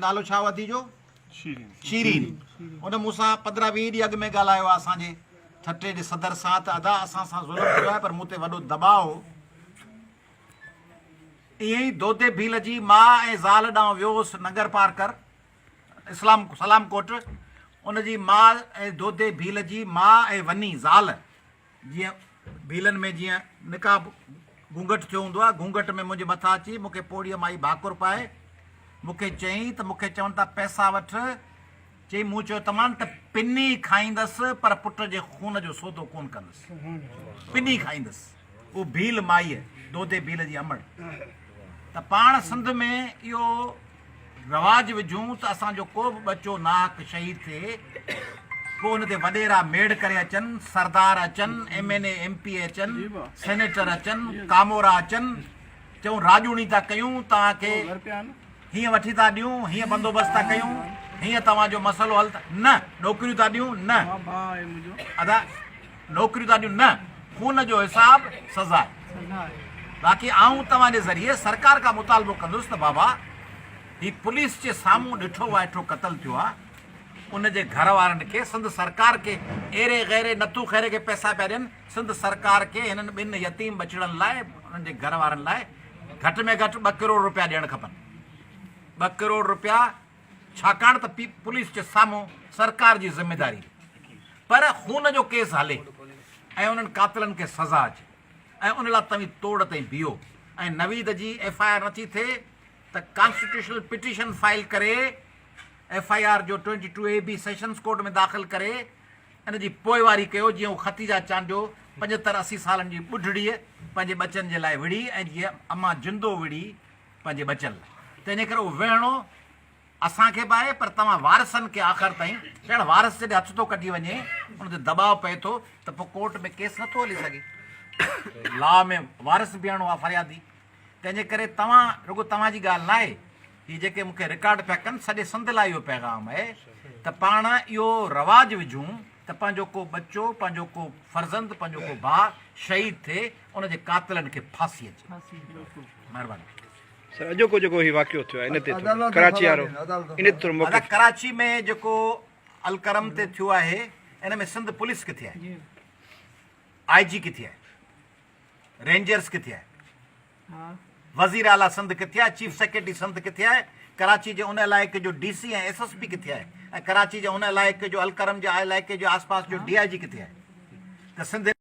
नालो छा वधी जो शीरीन उन मूंसां 15-20 ॾींहं अॻु में ॻाल्हायो आहे असांजे ठटे जे सदर सां त अदा असां सां ज़ुल्म कयो आहे पर मूं ते वॾो दबाव ईअं ई दोदे भील जी माउ ऐं ज़ाल ॾांहुं वियोसि नगर पार्कर सलाम कोट उन जी माउ ऐं दोदे भील जी माउ ऐं वनी ज़ाल जीअं भीलनि में जीअं निकाह घूंघट थियो हूंदो आहे घूंघट में मुंहिंजे मथां अची मूंखे पोड़ीअ मां ई भाकुर पाए मूंखे चयईं त मूंखे चवनि था पैसा वठ चई मूं चयो तमामु त पिनी खाईंदसि पर पुट जे खून जो सौदो कोन कंदसि पिनी खाईंदसि उहो भील माईअ दोदे भील जी अमड़ त पाण सिंध में इहो रवाज विझूं त असांजो को बि बचो नाहक शहीद थिए पोइ हुन ते वॾेरा मेड़ करे अचनि सरदार अचनि MNA MP अचनि सेनेटर अचनि कामोरा अचनि चऊं राजूणी था कयूं तव्हांखे हीअं वठी था ॾियूं हीअं बंदोबस्तु था कयूं हीअं तव्हांजो मसइलो हल न नौकरियूं था ॾियूं न अदा नौकरियूं था ॾियूं न खून जो हिसाब सज़ा बाक़ी आऊं तव्हांजे ज़रिए सरकार खां मुतालबो कंदुसि त बाबा ही पुलिस जे साम्हूं ॾिठो वाइठो क़तल थियो आहे उनजे घर वारनि खे सिंध सरकार खे एरे गैरे नथू खैरे खे पैसा पिया ॾियनि सिंध सरकार खे हिननि ॿिनि यतीम बचड़नि लाइ उन्हनि जे घर वारनि लाइ घटि में घटि 2 करोड़ रुपया ॾियणु खपनि 2 करोड़ रुपया छाकाणि त पुलिस जे साम्हूं सरकार जी ज़िम्मेदारी पर खून जो केस हले ऐं उन्हनि कातिलनि खे सज़ा अचे ऐं उन लाइ तव्हीं तोड़ ताईं बीहो ऐं नवीद जी FIR नथी थिए त कॉन्स्टिट्यूशनल पिटीशन फाइल करे FIR जो 22AB सेशंस कोर्ट में दाख़िल करे इन जी पोइवारी कयो जीअं उहो खतीजा चांडियो 75-80 सालनि जी ॿुढड़ीअ पंहिंजे बचनि जे लाइ विड़ी ऐं जीअं अम्मा जिंदो विड़ी पंहिंजे बचनि लाइ तंहिंजे करे उहो विहणो असांखे बि आहे पर तव्हां वारसनि खे आख़िर ताईं ॼण वारस जॾहिं हथ थो कढी वञे उन ते दबाव पए थो त पोइ कोर्ट में केस नथो हली सघे लॉ में वारस बीहणो आहे फरियादी तंहिंजे करे तव्हां रुगो तव्हांजी ॻाल्हि न आहे हीअ जेके मूंखे रिकॉर्ड पिया कनि सॼे सिंध लाइ इहो पैगाम आहे त पाण इहो रवाज विझूं त पंहिंजो को बच्चो पंहिंजो को फर्ज़ंद पंहिंजो को भाउ शहीद थिए उनजे कातिलनि खे फांसी अचे महिरबानी सर अॼोको जेको ही वाक़ियो थियो आहे इन ते कराची वारो इन ते दादा कराची में जेको अलकरम ते थियो आहे इन में सिंध पुलिस किथे आहे IG किथे आहे रेंजर्स किथे आहे वज़ीर आला सिंध किथे आहे चीफ सेक्रेटरी सिंध किथे आहे कराची जे उन इलाइक़े जो DC ऐं SSP किथे आहे ऐं कराची जे उन इलाइक़े जो अलकरम जे इलाइक़े जो आसपास जो DIG किथे आहे त सिंध